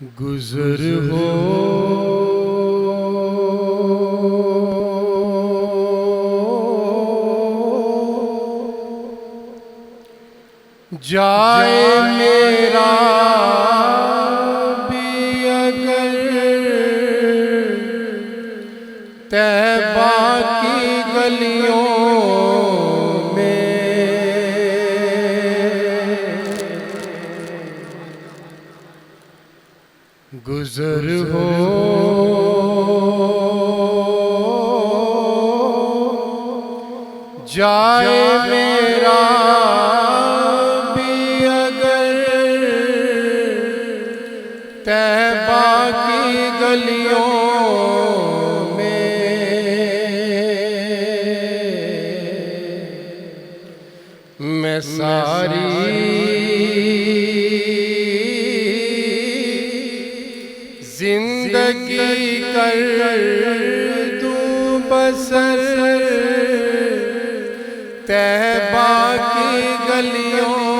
गुजर हो जाए मेरा भी अगर तैबा की गलियों में, गुजर हो जाए मेरा भी अगर तैबा की गलियों में, मैं सारी जिंदगी कर दूं बसर तैबा की गलियों